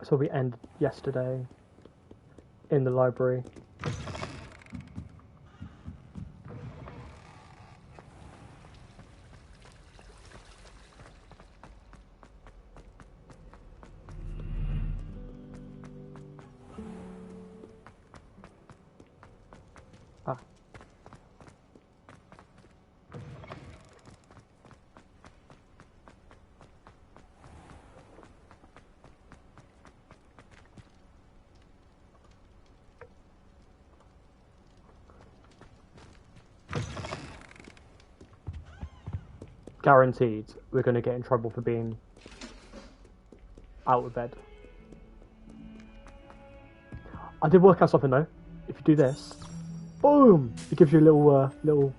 So we ended yesterday in the library. Ah. Guaranteed we're going to get in trouble for being out of bed. I did work out something though. If you do this, boom, it gives you a little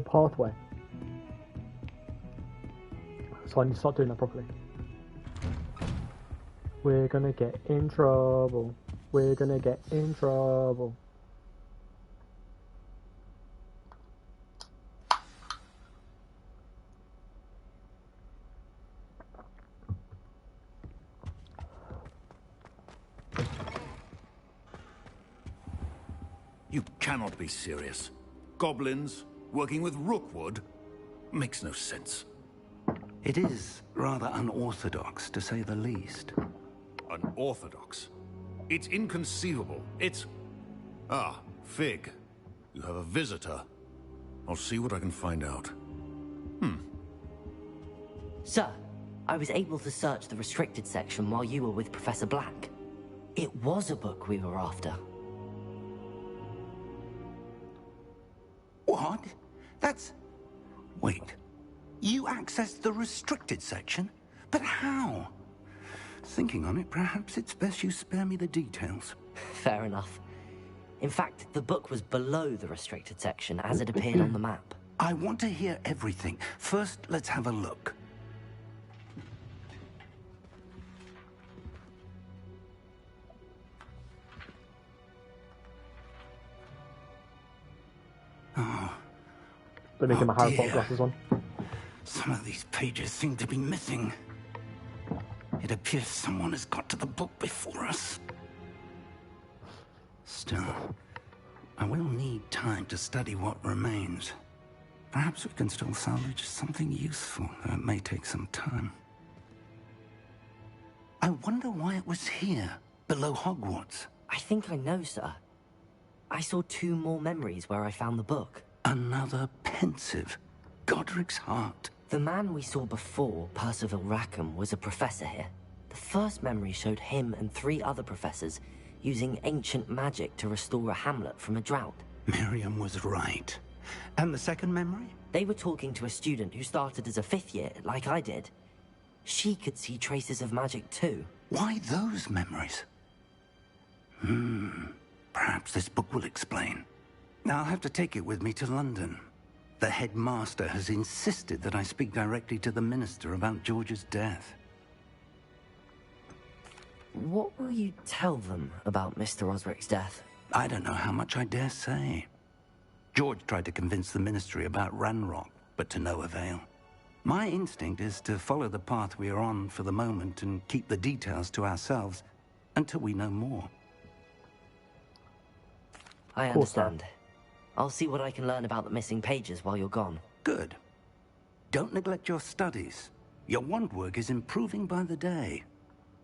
pathway. So I need to start doing that properly. We're gonna get in trouble. We're gonna get in trouble. You cannot be serious. Goblins working with Rookwood makes no sense. It is rather unorthodox, to say the least. Unorthodox? It's inconceivable. It's... Ah, Fig. You have a visitor. I'll see what I can find out. Sir, I was able to search the restricted section while you were with Professor Black. It was a book we were after. What? That's... Wait. You accessed the restricted section? But how? Thinking on it, perhaps it's best you spare me the details. Fair enough. In fact, the book was below the restricted section as it appeared on the map. I want to hear everything. First, let's have a look. Oh. Let me get my Harry dear. Potter glasses on. Some of these pages seem to be missing. It appears someone has got to the book before us. Still, I will need time to study what remains. Perhaps we can still salvage something useful, though it may take some time. I wonder why it was here, below Hogwarts. I think I know, sir. I saw 2 more memories where I found the book. Another pensive. Godric's heart. The man we saw before, Percival Rackham, was a professor here. The first memory showed him and 3 other professors using ancient magic to restore a hamlet from a drought. Miriam was right. And the second memory? They were talking to a student who started as a 5th year, like I did. She could see traces of magic too. Why those memories? Perhaps this book will explain. Now I'll have to take it with me to London. The headmaster has insisted that I speak directly to the minister about George's death. What will you tell them about Mr. Osric's death? I don't know how much I dare say. George tried to convince the ministry about Ranrock, but to no avail. My instinct is to follow the path we are on for the moment and keep the details to ourselves until we know more. I understand. I'll see what I can learn about the missing pages while you're gone. Good. Don't neglect your studies. Your wand work is improving by the day.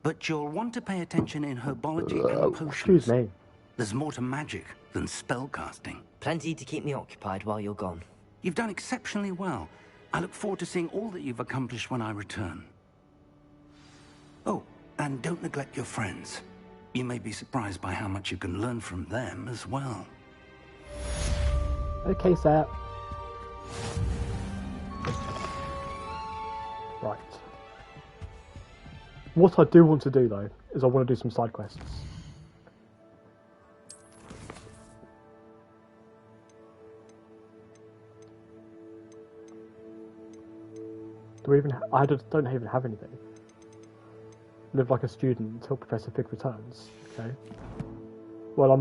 But you'll want to pay attention in herbology and potions. Excuse me. There's more to magic than spellcasting. Plenty to keep me occupied while you're gone. You've done exceptionally well. I look forward to seeing all that you've accomplished when I return. Oh, and don't neglect your friends. You may be surprised by how much you can learn from them as well. Okay, sir. Right. What I do want to do, though, is I want to do some side quests. Do we even? I don't even have anything. Live like a student until Professor Fig returns. Okay. Well,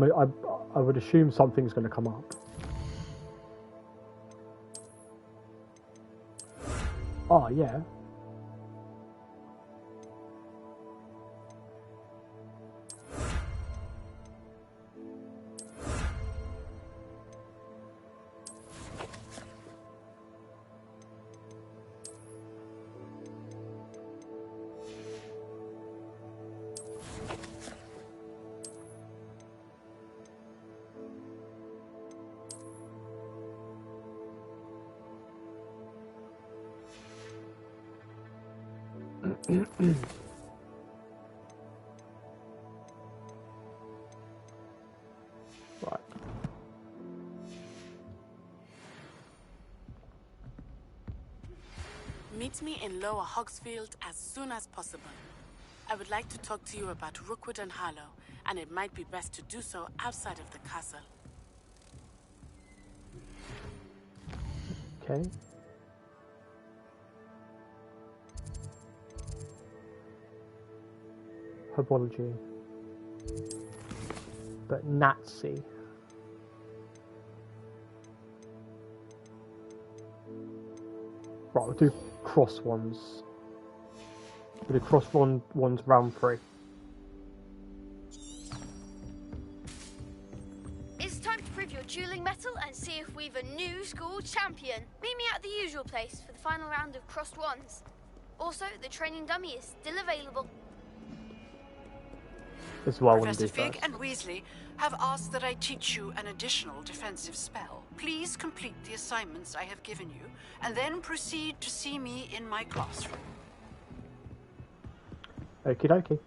I would assume something's going to come up. Oh yeah. Right. Meet me in Lower Hogsfield as soon as possible. I would like to talk to you about Rookwood and Harlow, and it might be best to do so outside of the castle. Okay. Herbology. But Nazi. Right, we'll do cross ones. We'll do cross ones round 3. It's time to prove your dueling mettle and see if we've a new school champion. Meet me at the usual place for the final round of crossed ones. Also, the training dummy is still available. This is what I want Professor to do Fig first. and Weasley have asked that I teach you an additional defensive spell. Please complete the assignments I have given you, and then proceed to see me in my classroom. Okie dokie.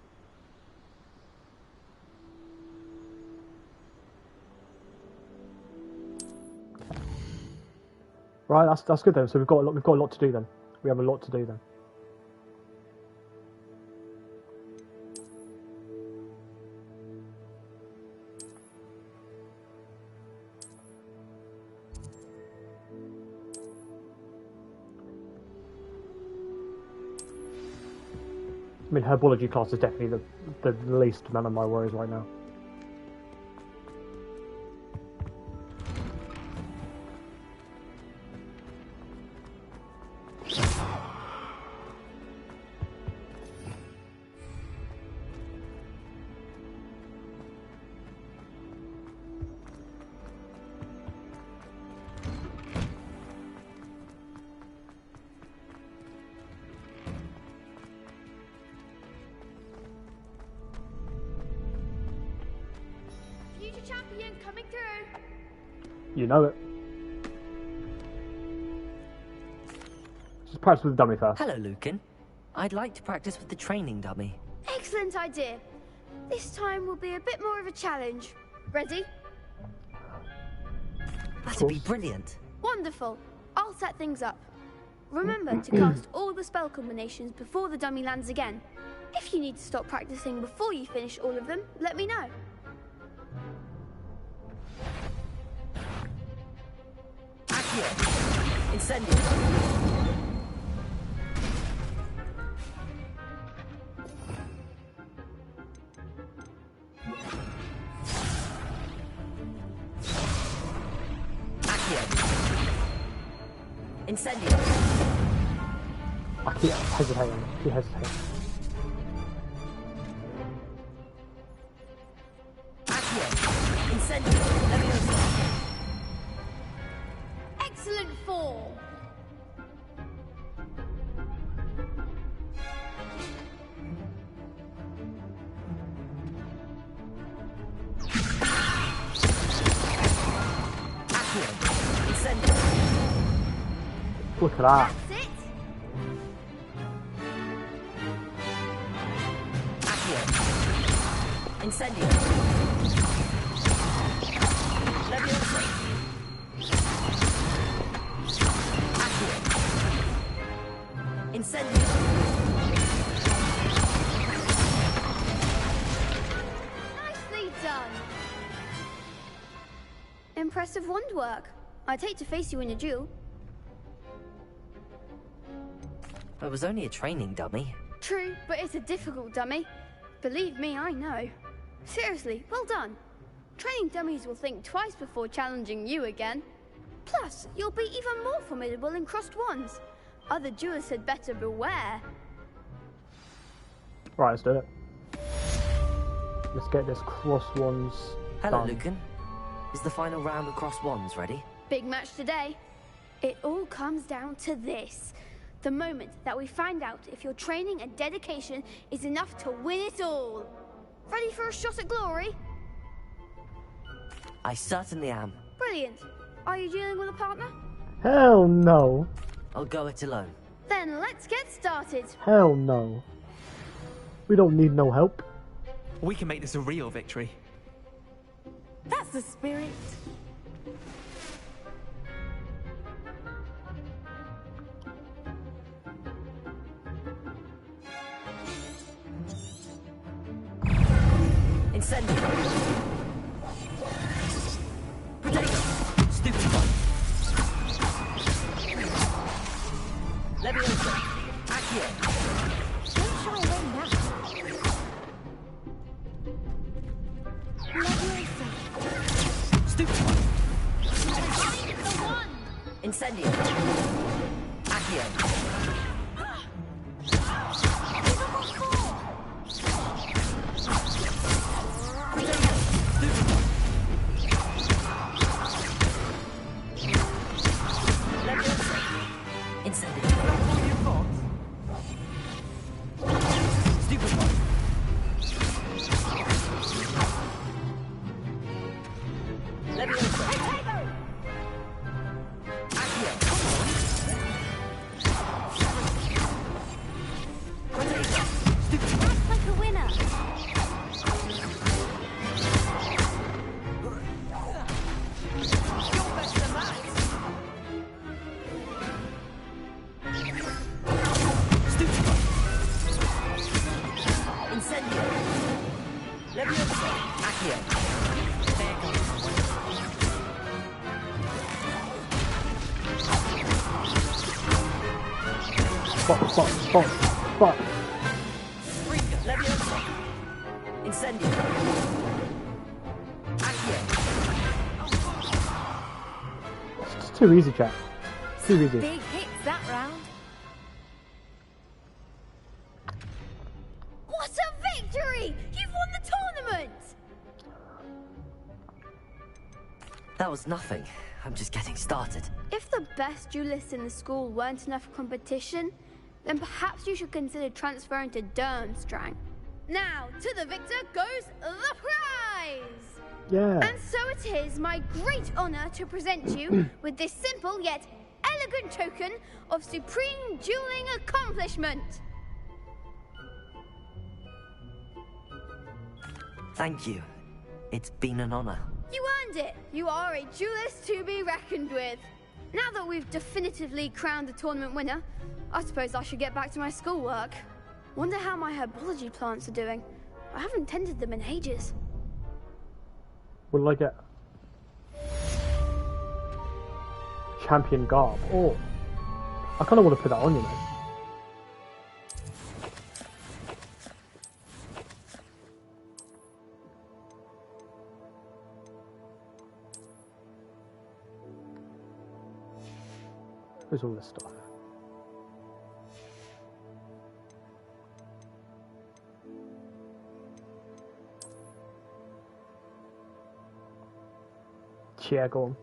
Right, that's good then. So we've got a lot to do then. We have a lot to do then. I mean, herbology class is definitely the least amount of my worries right now. Future champion coming through. You know it. Just practice with the dummy first. Hello, Lucan. I'd like to practice with the training dummy. Excellent idea. This time will be a bit more of a challenge. Ready? That'd be brilliant. Wonderful. I'll set things up. Remember to cast all the spell combinations before the dummy lands again. If you need to stop practicing before you finish all of them, let me know. Accio. Incendio. Incendio. I keep hesitating. Keep hesitating. Accio. Incendio. Leviosa. Excellent form. Accio. Incendio. Look at that. That's it. Accio. Incendio. Leviosa. Accio. Incendio. Nicely done. Impressive wand work. I'd hate to face you in a duel. It was only a training dummy. True, but it's a difficult dummy. Believe me, I know. Seriously, well done. Training dummies will think twice before challenging you again. Plus, you'll be even more formidable in crossed wands. Other duelists had better beware. Right, let's do it. Let's get this cross ones Hello, done. Lucan. Is the final round of cross wands ready? Big match today. It all comes down to this. The moment that we find out if your training and dedication is enough to win it all. Ready for a shot at glory? I certainly am. Brilliant. Are you dealing with a partner? Hell no. I'll go it alone. Then Then let's get started. Hell no. We don't need no help. We can make this a real victory. That's the spirit. Incendio. Potato. Stupid one. Leviosa. Accio. Don't shy away now. Leviosa. Stupid one. The one. Incendio. Accio. Fuck. Leviosa. Incendio. Accio. It's too easy, chat. Too easy. Big hits that round. What a victory! You've won the tournament! That was nothing. I'm just getting started. If the best duelists in the school weren't enough competition, then perhaps you should consider transferring to Durmstrang. Now, to the victor goes the prize! Yeah. And so it is my great honor to present you with this simple yet elegant token of supreme dueling accomplishment. Thank you. It's been an honor. You earned it! You are a duelist to be reckoned with. Now that we've definitively crowned the tournament winner, I suppose I should get back to my schoolwork. Wonder how my herbology plants are doing. I haven't tended them in ages. What did I get? Champion garb. Oh. I kind of want to put that on, you know. Where's all this stuff? Yeah, go on.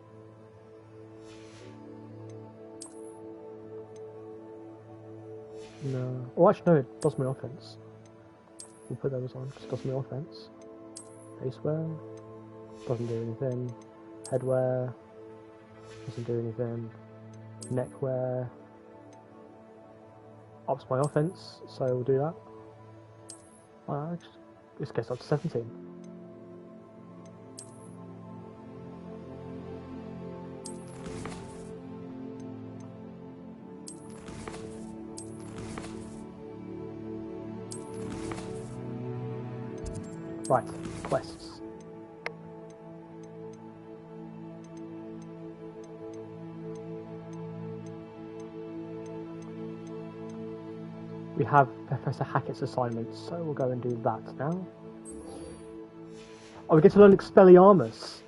No. Oh, actually, no, it does my offense. We'll put those on because it does my offense. Base wear doesn't do anything. Head wear doesn't do anything. Neck wear ups my offense, so we'll do that. This gets up to 17. Right, quests. We have Professor Hackett's assignment, so we'll go and do that now. Oh, we get to learn Expelliarmus.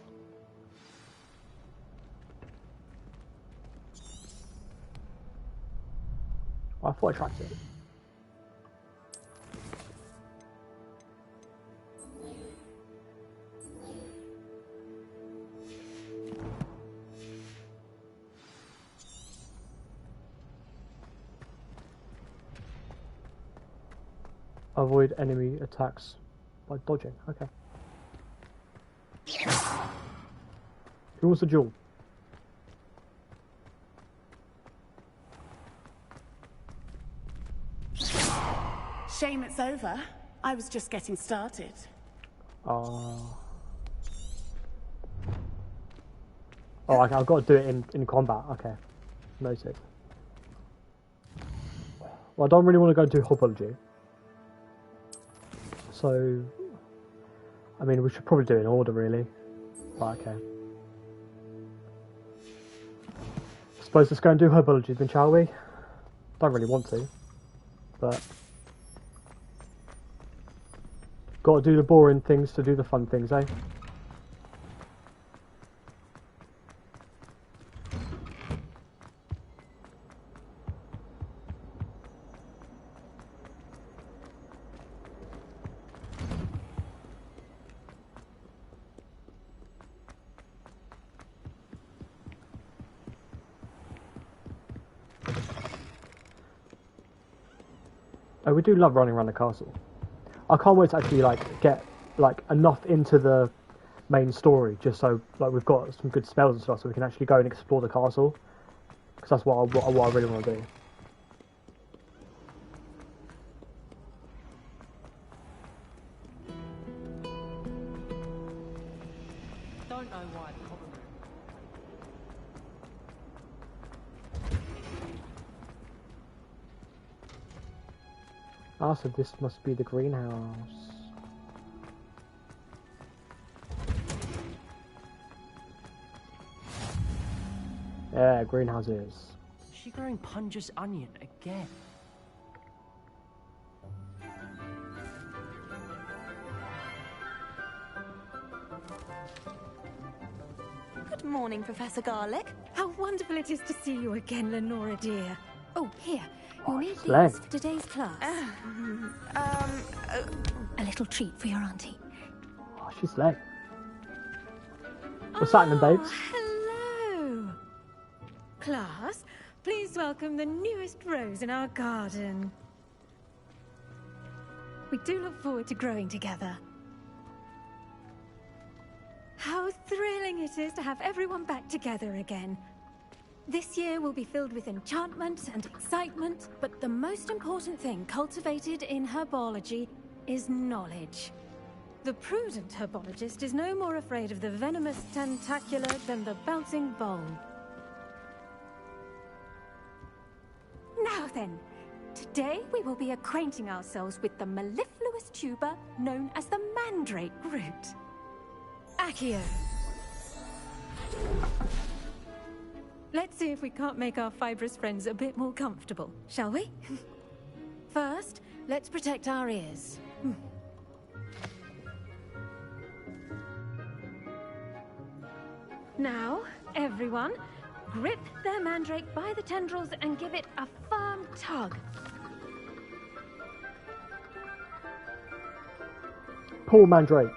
Oh, I thought I tracked it. Avoid enemy attacks by dodging. Okay. Who wants a duel? Shame it's over. I was just getting started. Oh, okay, I've got to do it in combat. Okay, noted. Well, I don't really want to go into Hogwarts. So, I mean, we should probably do it in order, really. But okay. Suppose let's go and do herbology then, shall we? Don't really want to, but got to do the boring things to do the fun things, eh? Oh, we do love running around the castle. I can't wait to actually get enough into the main story, just so we've got some good spells and stuff, so we can actually go and explore the castle. Because that's what I really want to do. Don't know why, probably. Ah, so this must be the greenhouse. Yeah, greenhouses. Is she growing Punja's onion again? Good morning, Professor Garlick. How wonderful it is to see you again, Lenora dear. Oh, here. You'll need these for today's class. A little treat for your auntie. Oh, she's late. What's happening, babes? Hello. Class, please welcome the newest rose in our garden. We do look forward to growing together. How thrilling it is to have everyone back together again. This year will be filled with enchantment and excitement, but the most important thing cultivated in herbology is knowledge. The prudent herbologist is no more afraid of the venomous tentacular than the bouncing bowl. Now then, today we will be acquainting ourselves with the mellifluous tuber known as the mandrake root. Accio. Let's see if we can't make our fibrous friends a bit more comfortable, shall we? First, let's protect our ears. Now, everyone, grip their mandrake by the tendrils and give it a firm tug. Poor mandrake.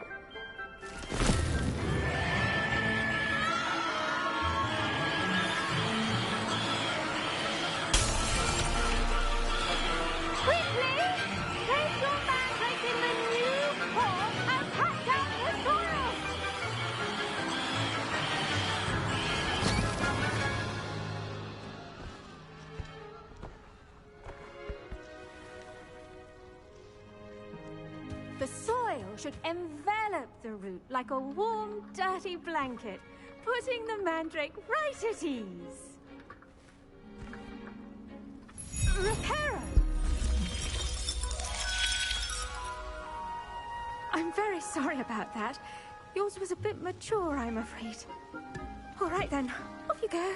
The soil should envelop the root like a warm, dirty blanket, putting the mandrake right at ease. Reparo! I'm very sorry about that. Yours was a bit mature, I'm afraid. All right then, off you go.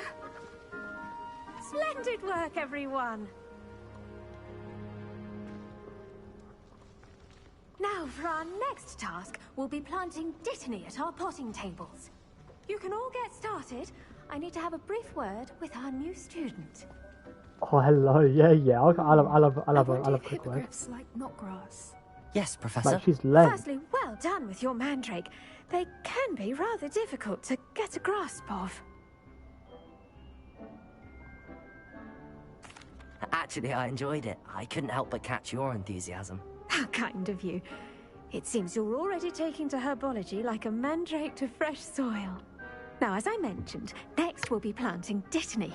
Splendid work, everyone. Now, for our next task, we'll be planting dittany at our potting tables. You can all get started. I need to have a brief word with our new student. Oh, hello. Yeah. I'll have a quick word. Hippogriffs like knotgrass. Yes, Professor. Like she's late. Firstly, well done with your mandrake. They can be rather difficult to get a grasp of. Actually, I enjoyed it. I couldn't help but catch your enthusiasm. How kind of you. It seems you're already taking to herbology like a mandrake to fresh soil. Now, as I mentioned, next we'll be planting dittany.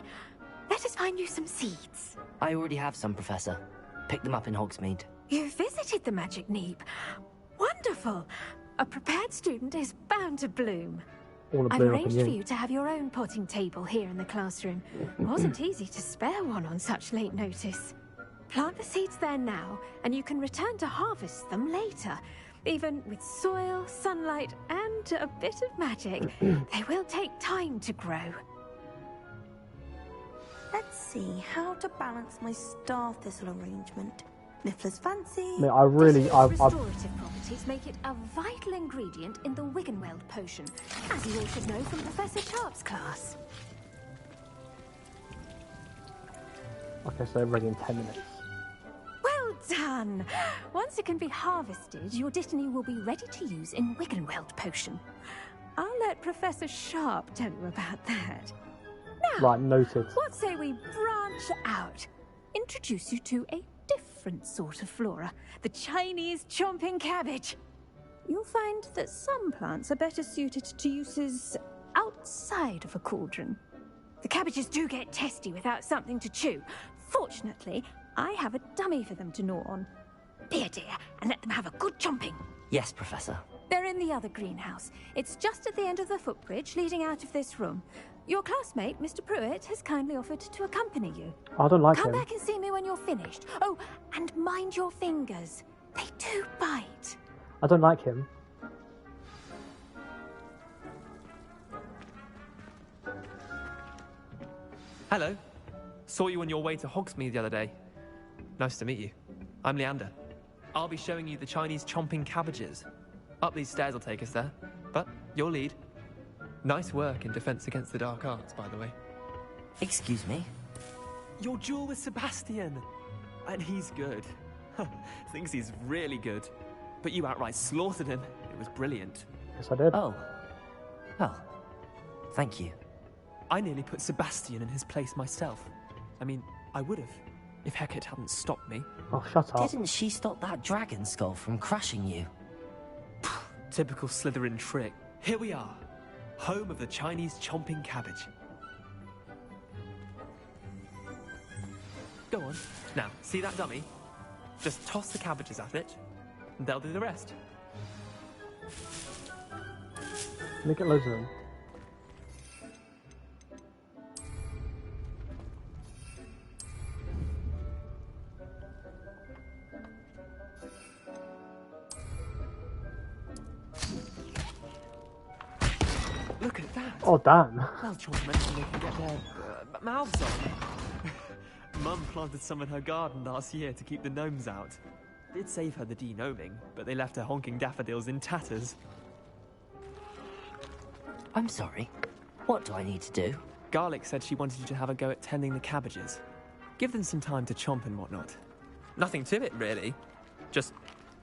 Let us find you some seeds. I already have some, Professor. Pick them up in Hogsmeade. You visited the Magic Neep. Wonderful. A prepared student is bound to bloom. All the I've bloom up arranged in for you. you to have your own potting table here in the classroom. It wasn't easy to spare one on such late notice. Plant the seeds there now, and you can return to harvest them later. Even with soil, sunlight, and a bit of magic, they will take time to grow. Let's see how to balance my star thistle arrangement. Niffler's fancy. Mate, I really, I've Restorative properties make it a vital ingredient in the Wiggenweld potion, as you all should know from Professor Sharp's class. okay, so ready in 10 minutes. Well done! Once it can be harvested, your Dittany will be ready to use in Wiggenweld potion. I'll let Professor Sharp tell you about that. Now, Right, noted. what say we branch out? Introduce you to a different sort of flora, the Chinese chomping cabbage. You'll find that some plants are better suited to uses outside of a cauldron. The cabbages do get testy without something to chew. Fortunately, I have a dummy for them to gnaw on. Be a dear and let them have a good chomping. Yes, Professor. They're in the other greenhouse. It's just at the end of the footbridge leading out of this room. Your classmate, Mr. Pruitt, has kindly offered to accompany you. I don't like Come him. back and see me when you're finished. Oh, and mind your fingers. They do bite. I don't like him. Hello. Saw you on your way to Hogsmeade the other day. Nice to meet you. I'm Leander. I'll be showing you the Chinese chomping cabbages. Up these stairs will take us there, but you'll lead. Nice work in Defense Against the Dark Arts, by the way. Excuse me? Your duel with Sebastian! And he's good. Thinks he's really good. But you outright slaughtered him. It was brilliant. Yes, I did. Oh. Well, thank you. I nearly put Sebastian in his place myself. I mean, I would have, if Hecate hadn't stopped me. Oh, shut up. Didn't she stop that dragon skull from crushing you? Typical Slytherin trick. Here we are. Home of the Chinese chomping cabbage. Go on. Now, see that dummy? Just toss the cabbages at it, and they'll do the rest. Let me get loads of them. Look at that. Oh, damn. Well, children mentioned they can get their mouths on. Mum planted some in her garden last year to keep the gnomes out. Did save her the de-gnoming, but they left her honking daffodils in tatters. I'm sorry. What do I need to do? Garlic said she wanted you to have a go at tending the cabbages. Give them some time to chomp and whatnot. Nothing to it, really. Just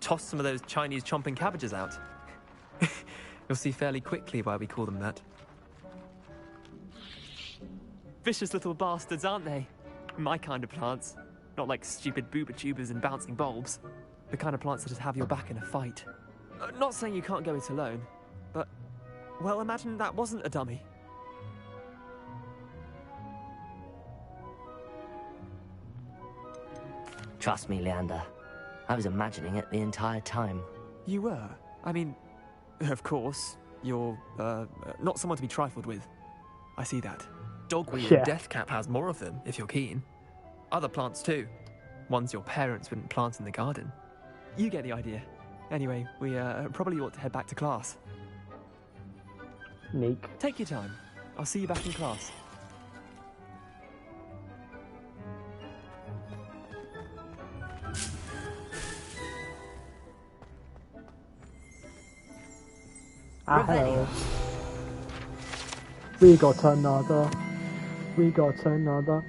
toss some of those Chinese chomping cabbages out. You'll see fairly quickly why we call them that. Vicious little bastards, aren't they? My kind of plants. Not like stupid booba tubers and bouncing bulbs. The kind of plants that just have your back in a fight. Not saying you can't go it alone, but, well, imagine that wasn't a dummy. Trust me, Leander. I was imagining it the entire time. You were? I mean, of course, you're, not someone to be trifled with. I see that. Dogweed and Deathcap has more of them, if you're keen. Other plants too. Ones your parents wouldn't plant in the garden. You get the idea. Anyway, we probably ought to head back to class. Neek. Take your time. I'll see you back in class. Ah, hello. We got another. We got another.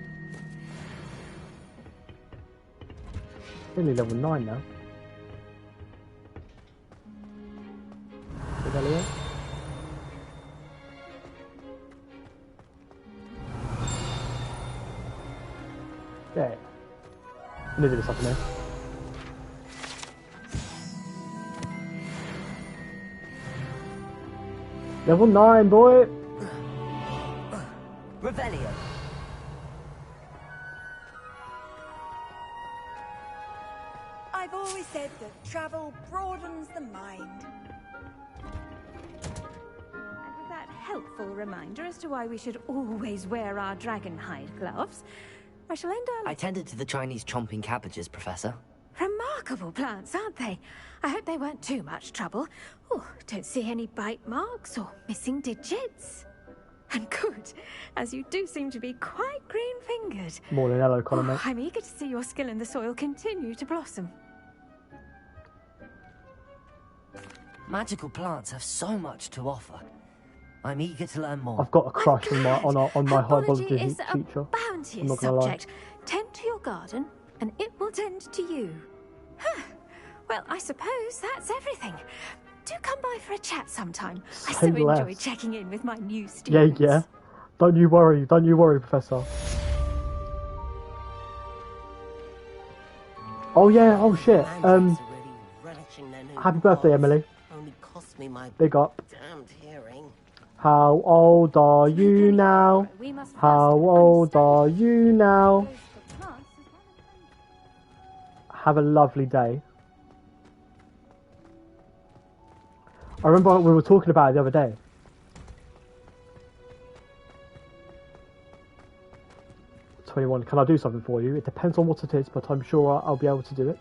Only level 9 now. Is that it? Yeah. Let me do this up in there. Level 9, boy! I've I've always said that travel broadens the mind. And with that helpful reminder as to why we should always wear our dragon hide gloves, I shall end our... I tended to the Chinese chomping cabbages, Professor. Remarkable plants, aren't they? I hope they weren't too much trouble. Oh, don't see any bite marks or missing digits. And good, as you do seem to be quite green-fingered. Morning, hello, Colin, mate. I'm eager to see your skill in the soil continue to blossom. Magical plants have so much to offer. I'm eager to learn more. I've got a crush on my high biology Biology is teacher. a bounteous I'm not gonna lie. subject. Tend to your garden, and it will tend to you. Huh. Well, I suppose that's everything. Do come by for a chat sometime. I so Say enjoy less. checking in with my new Yeah, students. yeah. Don't you worry, Professor. Oh yeah, oh shit. Happy birthday, Emily. Only cost me my Big up. damned hearing. How old are you now? How old are you now? Have a lovely day. I remember we were talking about it the other day. "21, can I do something for you? It depends on what it is, but I'm sure I'll be able to do it."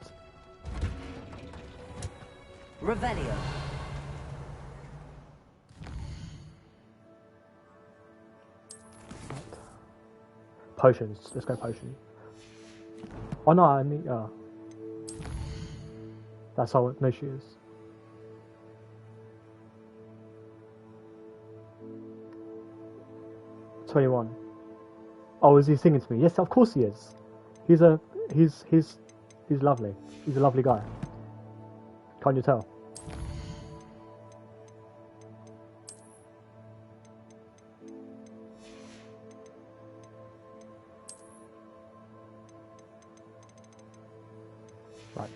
Revelio. Potions. Let's go potion. Oh no, I mean, that's how no she is. "21. Oh, is he singing to me? Yes, of course he is. He's lovely. He's a lovely guy. Can't you tell? Right.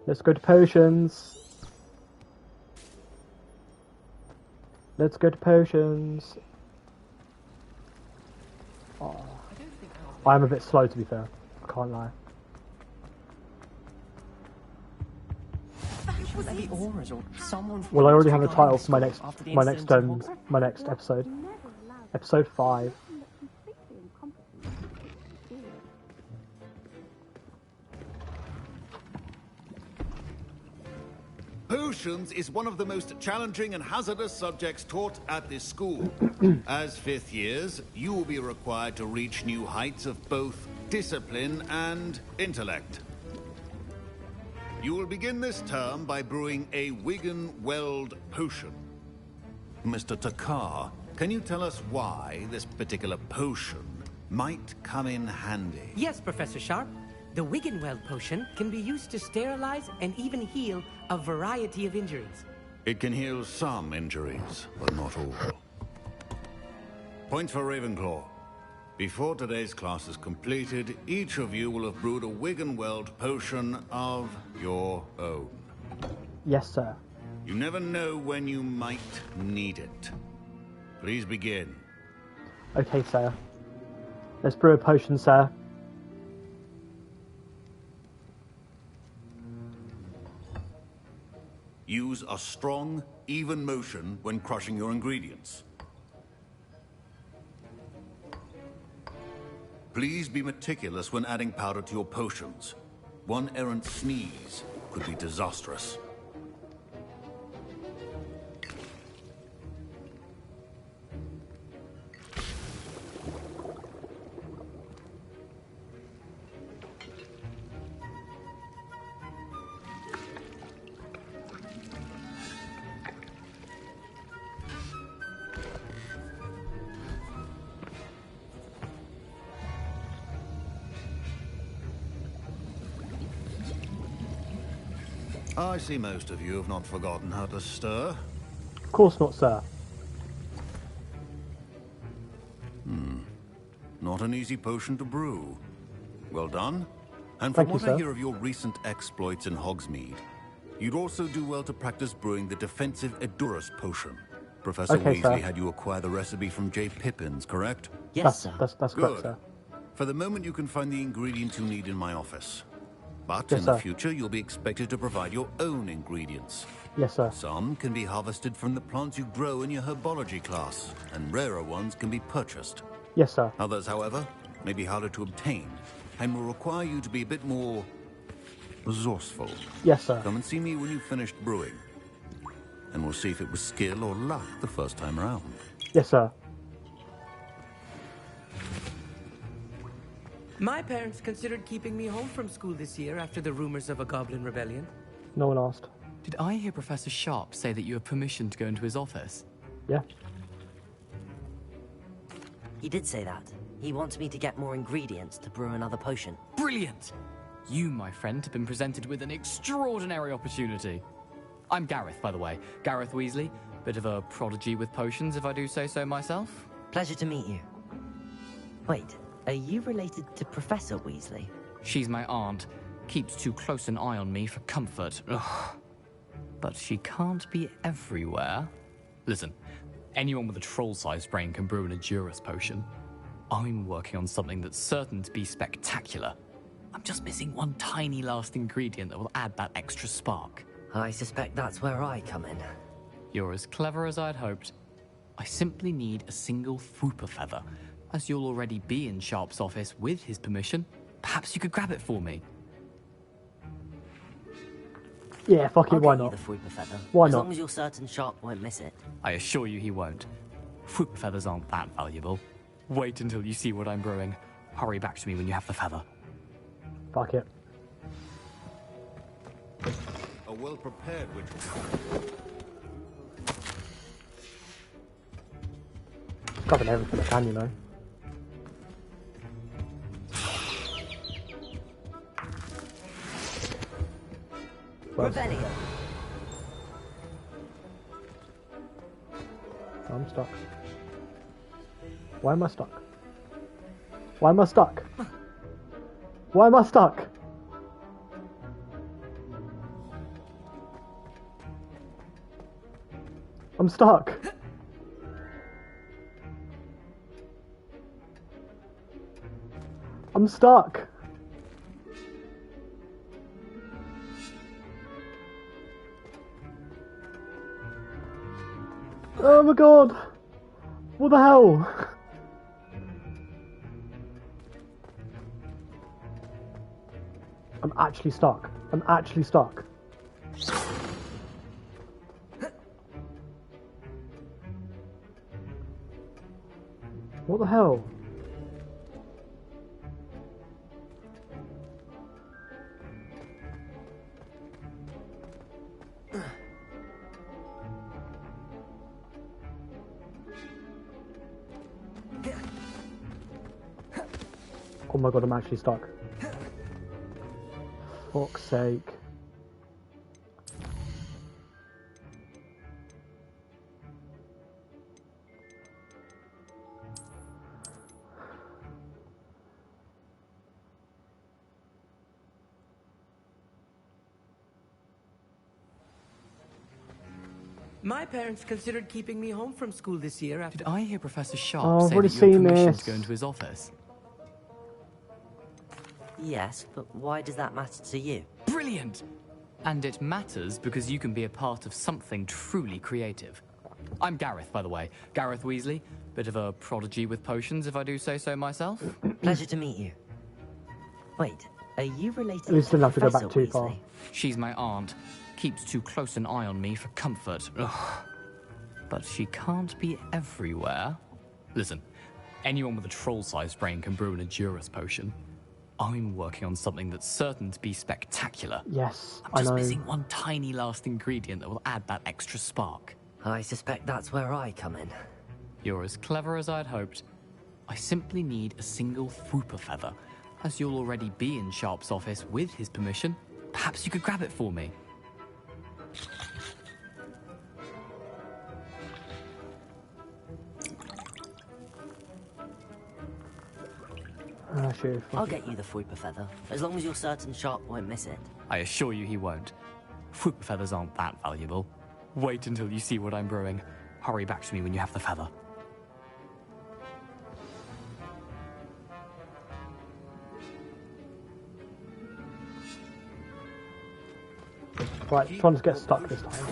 Let's go to potions. Let's go to potions. Oh. I'm a bit slow, to be fair. I can't lie. Well, I already have a title for my next episode. Episode 5. Potions is one of the most challenging and hazardous subjects taught at this school. As 5th years, you will be required to reach new heights of both discipline and intellect. You will begin this term by brewing a Wigan-Weld potion. Mr. Takar, can you tell us why this particular potion might come in handy? Yes, Professor Sharp. The Wigan-Weld potion can be used to sterilize and even heal a variety of injuries. It can heal some injuries, but not all. Point for Ravenclaw. Before today's class is completed, each of you will have brewed a Wigan-Weld potion of your own. Yes, sir. You never know when you might need it. Please begin. Okay, sir. Let's brew a potion, sir. Use a strong, even motion when crushing your ingredients. Please be meticulous when adding powder to your potions. One errant sneeze could be disastrous. I see most of you have not forgotten how to stir. Of course not, sir. Not an easy potion to brew. Well done. And Thank from you, what I sir. hear of your recent exploits in Hogsmeade, you'd also do well to practice brewing the defensive Edurus potion. Professor Okay, Weasley sir. had you acquire the recipe from J. Pippin's, correct? Yes, sir. That's Good. correct, sir. For the moment, you can find the ingredients you need in my office. But Yes, in the sir. future, you'll be expected to provide your own ingredients. Yes, sir. Some can be harvested from the plants you grow in your herbology class, and rarer ones can be purchased. Yes, sir. Others, however, may be harder to obtain, and will require you to be a bit more resourceful. Yes, sir. Come and see me when you've finished brewing, and we'll see if it was skill or luck the first time around. Yes, sir. My parents considered keeping me home from school this year after the rumors of a goblin rebellion. No one asked. Did I hear Professor Sharp say that you have permission to go into his office? Yeah. He did say that. He wants me to get more ingredients to brew another potion. Brilliant! You, my friend, have been presented with an extraordinary opportunity. I'm Gareth, by the way. Gareth Weasley. Bit of a prodigy with potions, if I do say so myself. Pleasure to meet you. Wait, are you related to Professor Weasley? She's my aunt. Keeps too close an eye on me for comfort. Ugh. But she can't be everywhere. Listen, anyone with a troll-sized brain can brew an Edurus potion. I'm working on something that's certain to be spectacular. I'm just missing one tiny last ingredient that will add that extra spark. I suspect that's where I come in. You're as clever as I'd hoped. I simply need a single Fwooper feather. As you'll already be in Sharp's office with his permission, perhaps you could grab it for me. Yeah, fuck it, I'll why get you not? the Fwooper feather. Why as not? long as you're certain Sharp won't miss it. I assure you he won't. Fwooper feathers aren't that valuable. Wait until you see what I'm brewing. Hurry back to me when you have the feather. Fuck it. A well-prepared witch. Covering everything I can, you know. Rebellion. I'm stuck. Why am I stuck? Why am I stuck? Why am I stuck? I'm stuck. I'm stuck. Oh my god. What the hell? I'm actually stuck. I'm actually stuck. What the hell? Oh my god, I'm actually stuck. Fuck's sake. My parents considered keeping me home from school this year after... Did I hear Professor Sharp Oh, I've say already that you have seen permission this. to go into his office? Yes, but why does that matter to you? Brilliant! And it matters because you can be a part of something truly creative. I'm Gareth, by the way. Gareth Weasley. Bit of a prodigy with potions, if I do say so myself. Pleasure to meet you. Wait, are you related At least to didn't have to go Professor back too Weasley? far. She's my aunt. Keeps too close an eye on me for comfort. Ugh. But she can't be everywhere. Listen, anyone with a troll-sized brain can brew an Edurus potion. I'm working on something that's certain to be spectacular. Yes, I'm I just know. missing one tiny last ingredient that will add that extra spark. I suspect that's where I come in. You're as clever as I'd hoped. I simply need a single Fwooper feather. As you'll already be in Sharp's office with his permission, perhaps you could grab it for me. Ah, shit. I'll get you the Fwooper feather, as long as you're certain Sharp won't miss it. I assure you he won't. Fwooper feathers aren't that valuable. Wait until you see what I'm brewing. Hurry back to me when you have the feather. Right, trying to get stuck this time.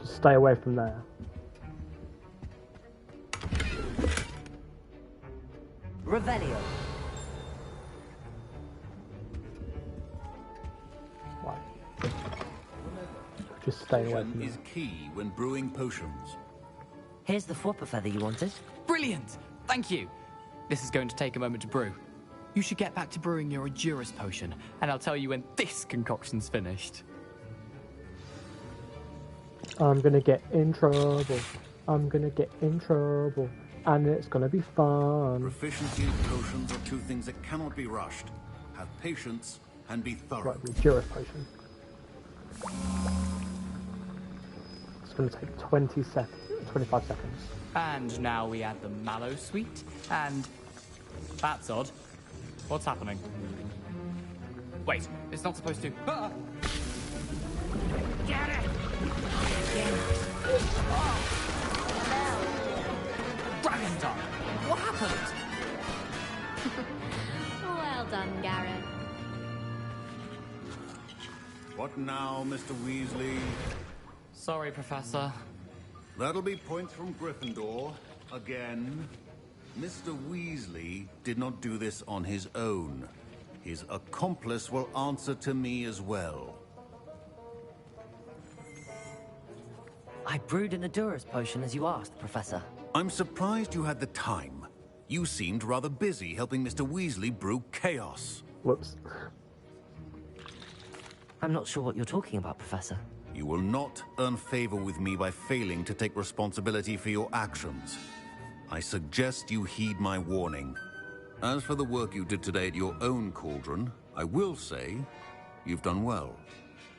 Just stay away from there. Revelio. Right. Just stay away from Is there. key when brewing potions. Here's the Fwopper feather you wanted. Brilliant! Thank you! This is going to take a moment to brew. You should get back to brewing your Endurus potion, and I'll tell you when this concoction's finished. I'm gonna get in trouble. I'm gonna get in trouble. And it's gonna be fun. Proficiency in potions are two things that cannot be rushed. Have patience and be thorough. Right, Endurus potion. It's gonna take 25 seconds. And now we add the mallow sweet, and... That's odd. What's happening? Wait, it's not supposed to... Ah! Get it! Dragon Tongue! What happened? Well done, Garrett. What now, Mr. Weasley? Sorry, Professor. That'll be points from Gryffindor. Again. Mr. Weasley did not do this on his own. His accomplice will answer to me as well. I brewed an Endurus potion as you asked, Professor. I'm surprised you had the time. You seemed rather busy helping Mr. Weasley brew chaos. Whoops. I'm not sure what you're talking about, Professor. You will not earn favor with me by failing to take responsibility for your actions. I suggest you heed my warning. As for the work you did today at your own cauldron, I will say you've done well.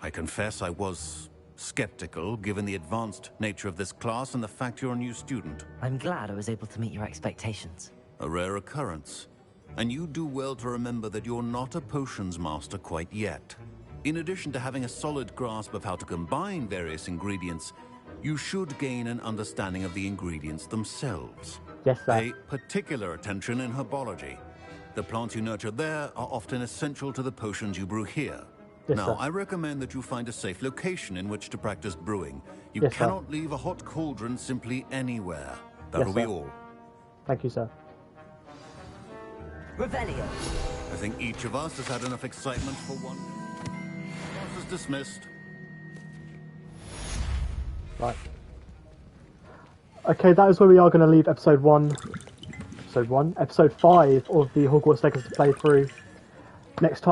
I confess I was skeptical, given the advanced nature of this class and the fact you're a new student. I'm glad I was able to meet your expectations. A rare occurrence. And you do well to remember that you're not a potions master quite yet. In addition to having a solid grasp of how to combine various ingredients, you should gain an understanding of the ingredients themselves. Yes, sir. Pay particular attention in herbology. The plants you nurture there are often essential to the potions you brew here. Yes, now, sir. I recommend that you find a safe location in which to practice brewing. You Yes, sir. cannot leave a hot cauldron simply anywhere. That'll Yes, be sir. all. Thank you, sir. Revelio. I think each of us has had enough excitement for one. Class is dismissed. Right. Okay, that is where we are going to leave episode 1. Episode 5 of the Hogwarts Legacy playthrough. Next time.